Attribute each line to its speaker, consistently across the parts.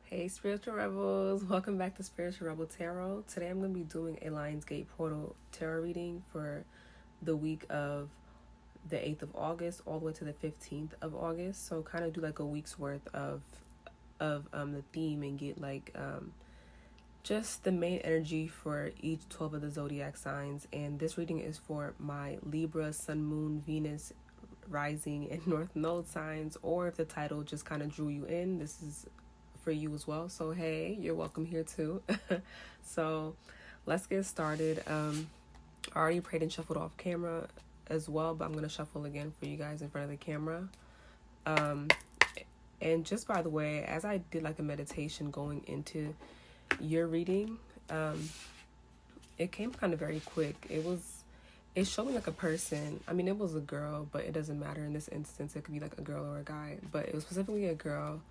Speaker 1: Hey spiritual rebels, welcome back to Spiritual Rebel Tarot. Today I'm going to be doing a Lionsgate Portal tarot reading for the week of the 8th of August all the way to the 15th of August. So kind of do like a week's worth of the theme and get just the main energy for each 12 of the zodiac signs. And this reading is for my Libra, Sun, Moon, Venus, Rising, and North Node signs, or if the title just kind of drew you in, this is for you as well. So hey, you're welcome here too. So let's get started. I already prayed and shuffled off camera as well, but I'm gonna shuffle again for you guys in front of the camera. And just by the way, as I did like a meditation going into your reading, it came kind of very quick. It showed me like a person. I mean, it was a girl, but it doesn't matter in this instance. It could be like a girl or a guy, but it was specifically a girl.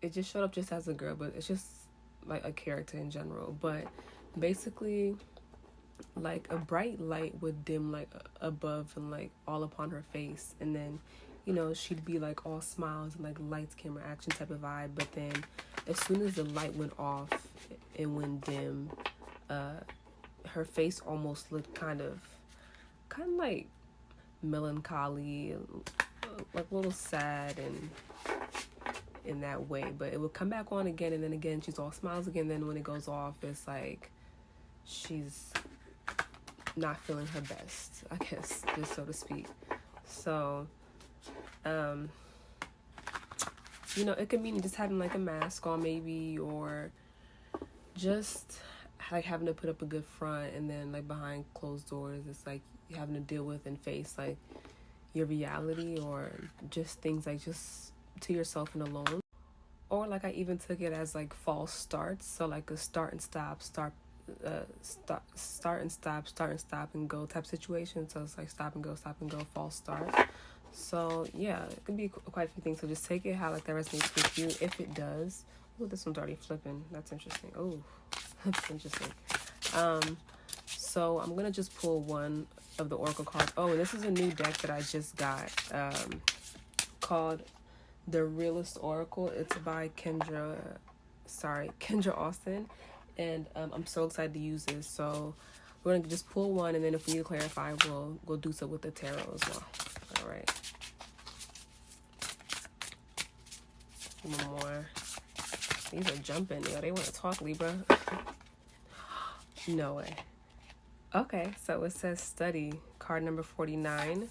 Speaker 1: It just showed up just as a girl, but it's just like a character in general. But basically, like a bright light would dim like above and like all upon her face, and then she'd be like all smiles and like lights, camera, action type of vibe. But then as soon as the light went off and went dim, her face almost looked kind of like melancholy, like a little sad and in that way. But it would come back on again, and then again she's all smiles again. Then when it goes off, it's like she's not feeling her best, I guess, just so to speak. So it could mean just having like a mask on maybe, or just like having to put up a good front, and then like behind closed doors it's like you having to deal with and face like your reality, or just things like just to yourself and alone. Or like I even took it as like false starts, so like a start and stop and go type situation. So it's like stop and go, false start. So yeah, it could be quite a few things. So just take it how like that resonates with you, if it does. Oh, this one's already flipping. That's interesting. Oh, that's interesting. So I'm gonna just pull one of the oracle cards. Oh, and this is a new deck that I just got, called The Realist Oracle. It's by Kendra Austin, and I'm so excited to use this. So we're gonna just pull one, and then if we need to clarify, we'll do so with the tarot as well. All right. One more. These are jumping. They want to talk, Libra. No way. Okay, so it says study, card number 49,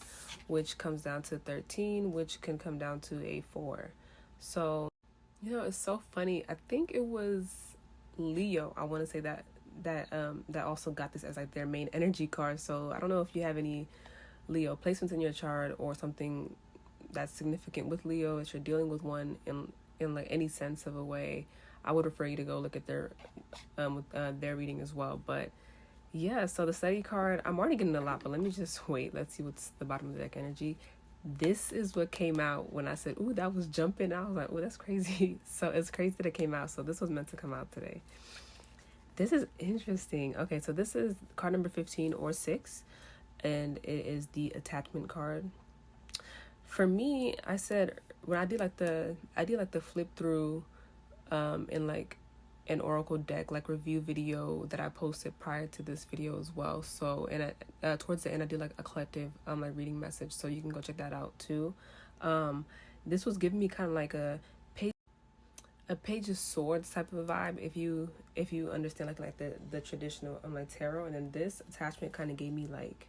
Speaker 1: which comes down to 13, which can come down to a 4. So, it's so funny. I think it was Leo, I want to say that also got this as like their main energy card. So I don't know if you have any Leo placements in your chart, or something that's significant with Leo, if you're dealing with one in like any sense of a way. I would refer you to go look at their reading as well. But yeah, so the study card, I'm already getting a lot, but let me just wait. Let's see what's the bottom of the deck energy. This is what came out when I said, ooh, that was jumping. I was like, ooh, that's crazy. So it's crazy that it came out. So this was meant to come out today. This is interesting. Okay, so this is card number 15 or 6, and it is the attachment card. For me, I said when I did like the flip through in like an oracle deck like review video that I posted prior to this video as well. So and towards the end I did like a collective like reading message, so you can go check that out too. This was giving me kind of like a page of swords type of a vibe, if you understand like the traditional like tarot. And then this attachment kind of gave me like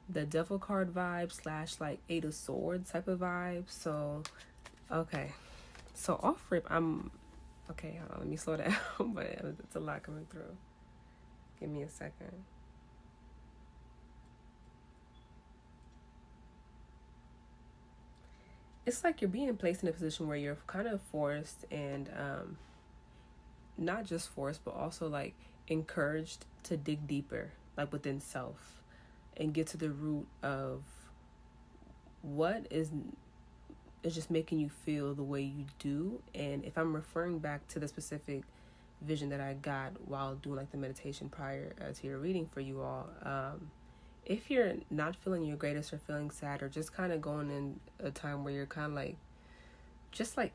Speaker 1: the devil card vibe / like 8 of swords type of vibe. So okay, so off rip, okay, hold on, let me slow down. But it's a lot coming through. Give me a second. It's like you're being placed in a position where you're kind of forced, and not just forced, but also like encouraged to dig deeper, like within self, and get to the root of what is just making you feel the way you do. And if I'm referring back to the specific vision that I got while doing like the meditation prior to your reading for you all, if you're not feeling your greatest, or feeling sad, or just kind of going in a time where you're kind of like just like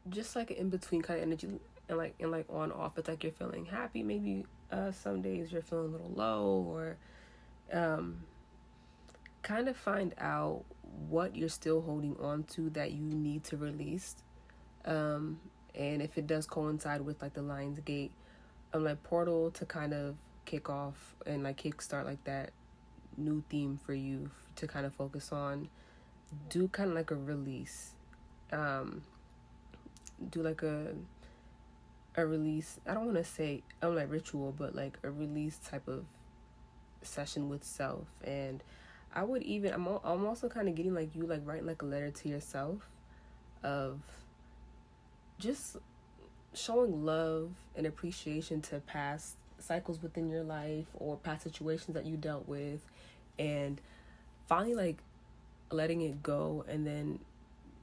Speaker 1: just like an in-between kind of energy, and like on off. It's like you're feeling happy, maybe some days you're feeling a little low, or kind of find out what you're still holding on to that you need to release. And if it does coincide with like the Lion's Gate, like portal to kind of kick off and like kickstart like that new theme for you to kind of focus on, do kind of like a release. Do like a release. I don't want to say like ritual, but like a release type of session with self. And I would even I'm also kind of getting like you like writing like a letter to yourself of just showing love and appreciation to past cycles within your life or past situations that you dealt with, and finally like letting it go, and then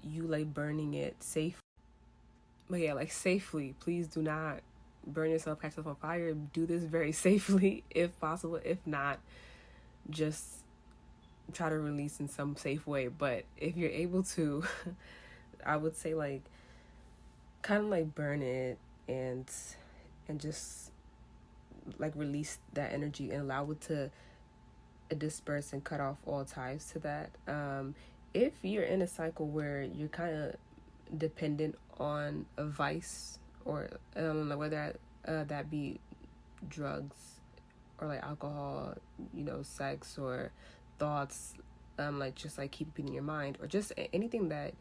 Speaker 1: you like burning it safe. But yeah, like safely. Please do not burn yourself, catch yourself on fire. Do this very safely if possible. If not, just try to release in some safe way. But if you're able to, I would say like kind of like burn it and just like release that energy and allow it to disperse and cut off all ties to that. If you're in a cycle where you're kind of dependent on a vice, or whether that be drugs or like alcohol, sex or thoughts, like just like keep it in your mind, or just anything that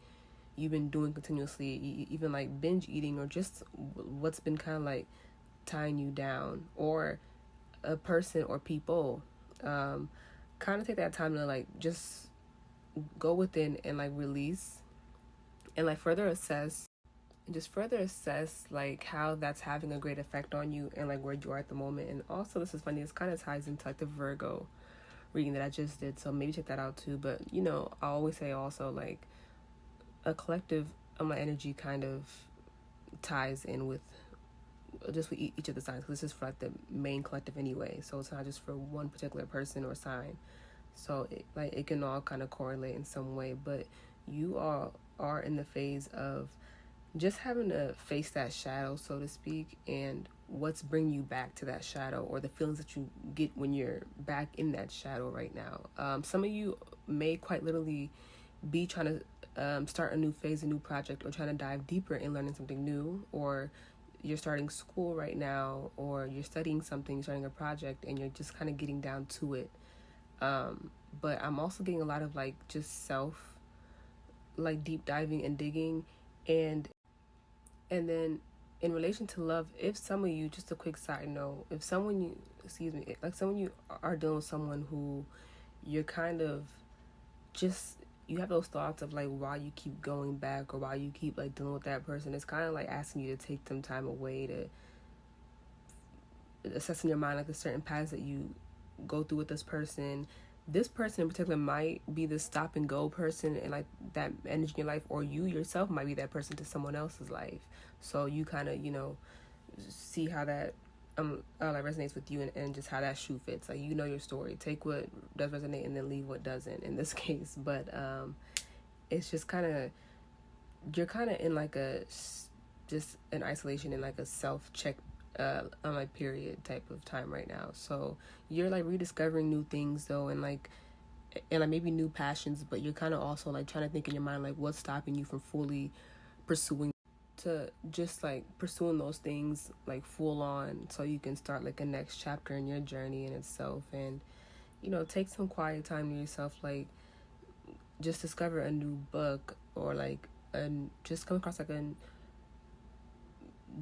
Speaker 1: you've been doing continuously, even like binge eating, or just what's been kind of like tying you down, or a person or people, kind of take that time to like just go within and like release and like further assess like how that's having a great effect on you and like where you are at the moment. And also, this is funny, this kind of ties into like the Virgo reading that I just did, so maybe check that out too. But I always say also like a collective energy kind of ties in with just with each of the signs, because this is for like the main collective anyway, so it's not just for one particular person or sign. So it can all kind of correlate in some way. But you all are in the phase of just having to face that shadow, so to speak, and what's bringing you back to that shadow, or the feelings that you get when you're back in that shadow right now. Some of you may quite literally be trying to start a new phase, a new project, or trying to dive deeper in learning something new, or you're starting school right now, or you're studying something, you're starting a project, and you're just kind of getting down to it. But I'm also getting a lot of like just self, like deep diving and digging, and then in relation to love, if some of you, just a quick side note, if someone you are dealing with someone who you're kind of just, you have those thoughts of like why you keep going back, or why you keep like dealing with that person, it's kind of like asking you to take some time away to assess in your mind like the certain paths that you go through with this person. This person in particular might be the stop and go person, and like that energy in your life, or you yourself might be that person to someone else's life. So you kind of see how that like resonates with you, and just how that shoe fits. Like your story, take what does resonate and then leave what doesn't in this case. But it's just kind of, you're kind of in like just an isolation and like a self check on like period type of time right now. So you're like rediscovering new things though, and like maybe new passions, but you're kind of also like trying to think in your mind like what's stopping you from fully pursuing, to just like pursuing those things like full on, so you can start like a next chapter in your journey in itself. And take some quiet time to yourself, like just discover a new book, or like just come across like a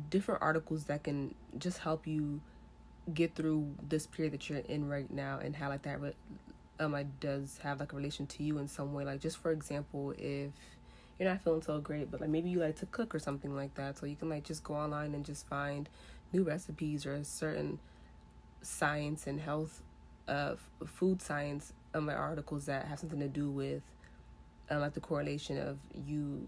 Speaker 1: different articles that can just help you get through this period that you're in right now, and how like that like does have like a relation to you in some way. Like just for example, if you're not feeling so great, but like maybe you like to cook or something like that, so you can like just go online and just find new recipes, or certain science and health food science like articles that have something to do with like the correlation of you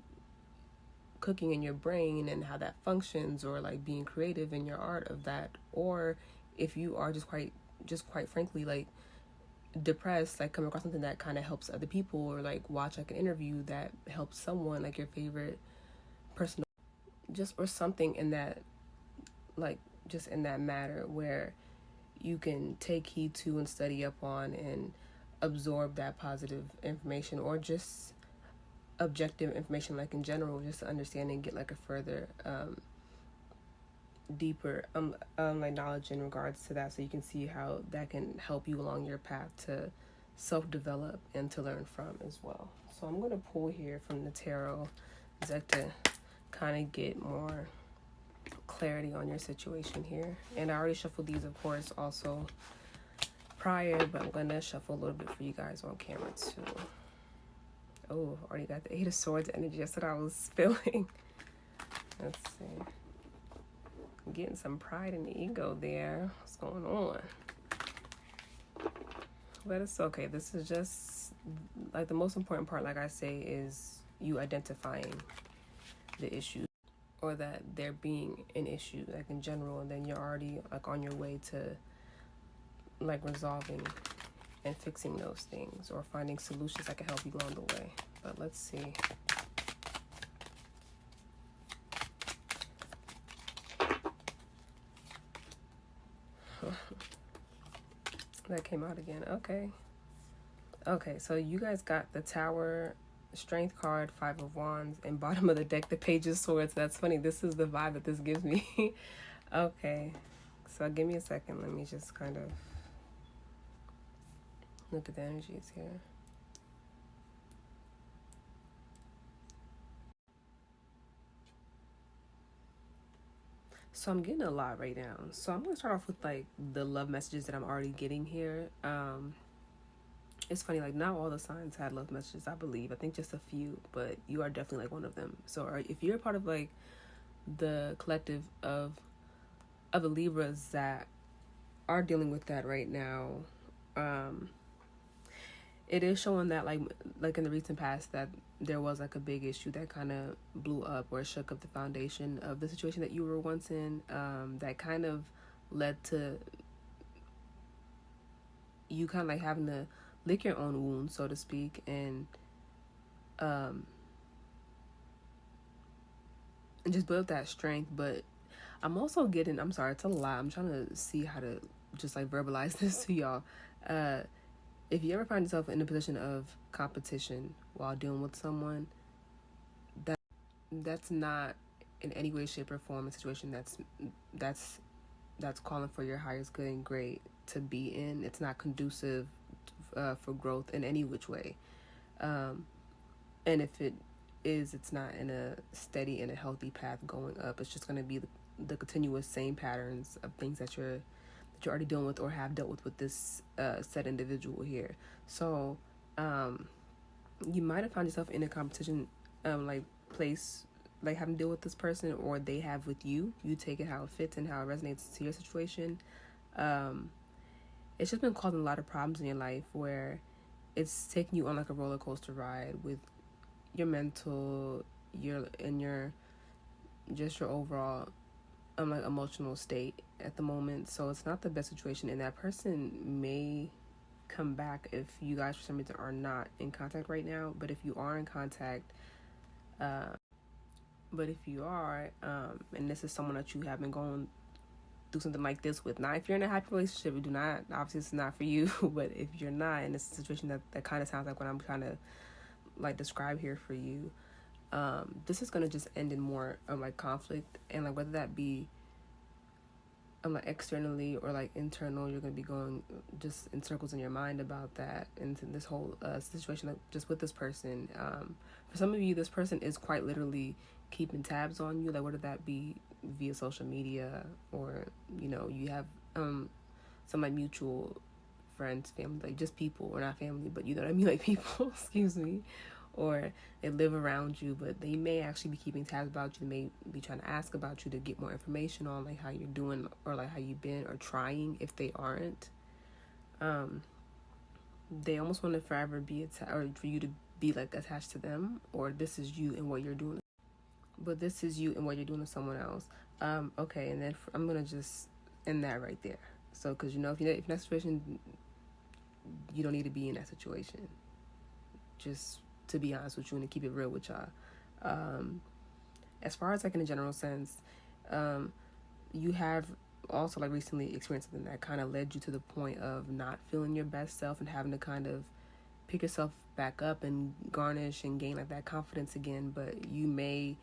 Speaker 1: cooking in your brain and how that functions, or like being creative in your art of that. Or if you are just quite frankly like depressed, like come across something that kind of helps other people, or like watch like an interview that helps someone, like your favorite person. just, or something in that, like, just in that matter where you can take heed to and study up on and absorb that positive information, or just objective information, like in general, just to understand and get like a further deeper like knowledge in regards to that, so you can see how that can help you along your path to self-develop and to learn from as well. So I'm going to pull here from the tarot deck to kind of get more clarity on your situation here. And I already shuffled these, of course, also prior, but I'm going to shuffle a little bit for you guys on camera too. Oh, already got the Eight of Swords energy. That's what I was feeling. Let's see. I'm getting some pride and ego there. What's going on? But it's okay. This is just, like, the most important part, like I say, is you identifying the issue, or that there being an issue, like in general, and then you're already like on your way to like resolving and fixing those things, or finding solutions that can help you along the way. But let's see. That came out again. Okay, so you guys got the Tower, Strength card, Five of Wands, and bottom of the deck, the Page of Swords. That's funny. This is the vibe that this gives me. Okay, so give me a second. Let me just kind of look at the energies here. So I'm getting a lot right now. So I'm going to start off with like the love messages that I'm already getting here. It's funny, like not all the signs had love messages, I believe. I think just a few, but you are definitely like one of them. So if you're a part of like the collective of the Libras that are dealing with that right now, it is showing that like in the recent past that there was like a big issue that kind of blew up or shook up the foundation of the situation that you were once in, that kind of led to you kind of like having to lick your own wounds, so to speak, and just build that strength. But I'm also getting, I'm sorry, it's a lot. I'm trying to see how to just like verbalize this to y'all. If you ever find yourself in a position of competition while dealing with someone, that's not in any way, shape, or form a situation that's calling for your highest good and great to be in. It's not conducive for growth in any which way. And if it is, it's not in a steady and a healthy path going up. It's just going to be the continuous same patterns of things that you're already dealing with or have dealt with this said individual here. So you might have found yourself in a competition like place, like having to deal with this person, or they have with you. You take it how it fits and how it resonates to your situation. It's just been causing a lot of problems in your life where it's taking you on like a roller coaster ride with your mental, your just your overall like emotional state at the moment. So it's not the best situation, and that person may come back if you guys for some reason are not in contact right now. But if you are in contact, and this is someone that you have been going through something like this with. Now, if you're in a happy relationship, do not, obviously it's not for you. But if you're not, and it's a situation that kind of sounds like what I'm trying to like describe here for you, this is going to just end in more like conflict, and like whether that be like externally or like internal, you're going to be going just in circles in your mind about that, and this whole situation like, just with this person. For some of you, this person is quite literally keeping tabs on you, like whether that be via social media, or you have some like mutual friends, family, like just people, or not family, but you know what I mean, like people excuse me, or they live around you, but they may actually be keeping tabs about you. They may be trying to ask about you to get more information on like how you're doing, or like how you've been, or trying if they aren't. They almost want to forever be or for you to be like attached to them, or this is you and what you're doing. But this is you and what you're doing to someone else. Okay, and then I'm gonna just end that right there. So, because if you're in that situation, you don't need to be in that situation. Just to be honest with you and to keep it real with y'all. as far as like in a general sense, you have also like recently experienced something that kind of led you to the point of not feeling your best self and having to kind of pick yourself back up and garnish and gain like that confidence again. But you may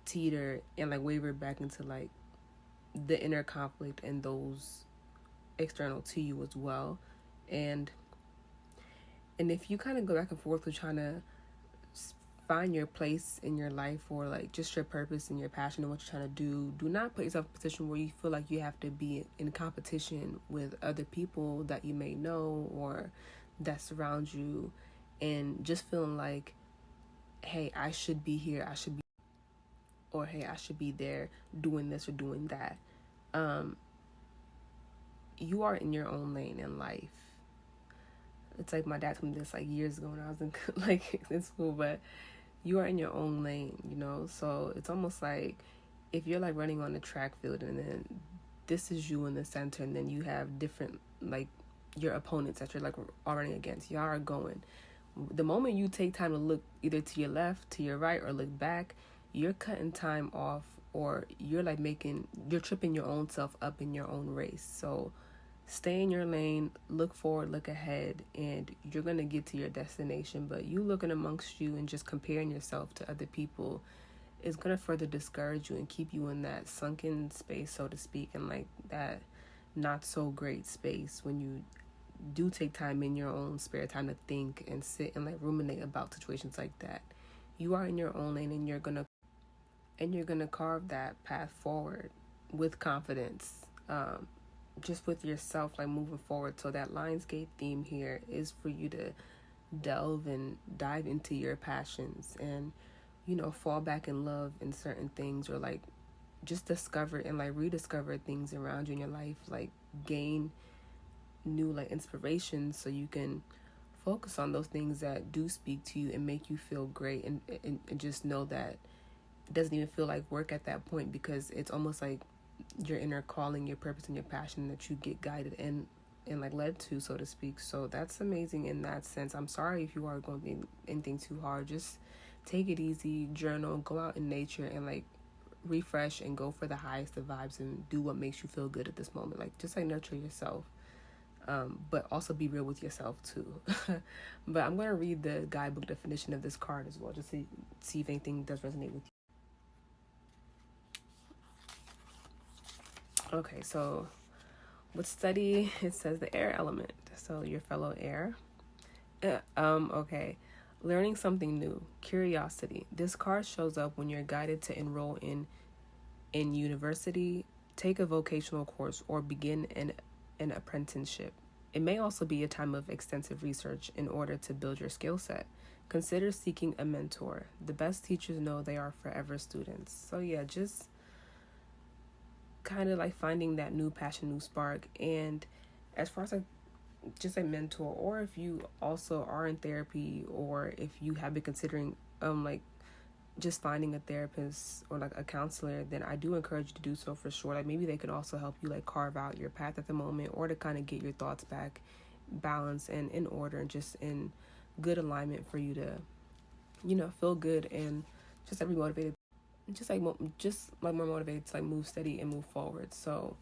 Speaker 1: teeter and like waver back into like the inner conflict and those external to you as well. And if you kind of go back and forth with trying to find your place in your life, or like just your purpose and your passion and what you're trying to do not put yourself in a position where you feel like you have to be in competition with other people that you may know or that surround you, and just feeling like, hey, I should be here, I should be, or hey, I should be there doing this or doing that. You are in your own lane in life. It's like my dad told me this like years ago when I was in like in school, but you are in your own lane, you know? So it's almost like if you're like running on the track field and then this is you in the center, and then you have different like your opponents that you're like all running against, y'all are going. The moment you take time to look either to your left, to your right, or look back, you're cutting time off, or you're tripping your own self up in your own race. So stay in your lane, look forward, look ahead, and you're going to get to your destination. But you looking amongst you and just comparing yourself to other people is going to further discourage you and keep you in that sunken space, so to speak, and like that not so great space when you do take time in your own spare time to think and sit and like ruminate about situations like that. You are in your own lane, and you're gonna carve that path forward with confidence, just with yourself, like moving forward. So that Lionsgate theme here is for you to delve and dive into your passions and, you know, fall back in love in certain things, or like just discover and like rediscover things around you in your life, like gain new like inspiration so you can focus on those things that do speak to you and make you feel great, and just know that it doesn't even feel like work at that point, because it's almost like your inner calling, your purpose, and your passion that you get guided and like led to, so to speak. So that's amazing in that sense. I'm sorry if you are going to be anything too hard. Just take it easy, journal, go out in nature, and like refresh and go for the highest of vibes and do what makes you feel good at this moment. Like just like nurture yourself, but also be real with yourself too. But I'm going to read the guidebook definition of this card as well, just to see if anything does resonate with you. Okay, so with study, it says the air element. So your fellow air. Okay. Learning something new. Curiosity. This card shows up when you're guided to enroll in university, take a vocational course, or begin an apprenticeship. It may also be a time of extensive research in order to build your skill set. Consider seeking a mentor. The best teachers know they are forever students. So yeah, just kind of like finding that new passion, new spark. And as far as like just a mentor, or if you also are in therapy, or if you have been considering like just finding a therapist or like a counselor, then I do encourage you to do so for sure. Like maybe they can also help you like carve out your path at the moment, or to kind of get your thoughts back balanced and in order and just in good alignment for you to, you know, feel good and just like be motivated, just like more motivated to like move steady and move forward. So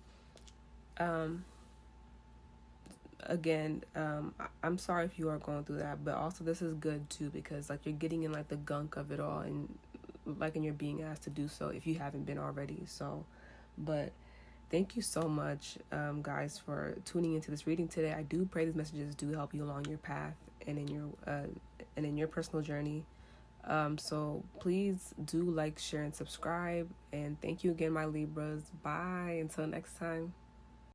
Speaker 1: again, I'm sorry if you are going through that, but also this is good too, because like you're getting in like the gunk of it all, and like, and you're being asked to do so if you haven't been already. So, but thank you so much, guys, for tuning into this reading today. I do pray these messages do help you along your path and in your personal journey. So please do like, share, and subscribe. And thank you again, my Libras. Bye. Until next time.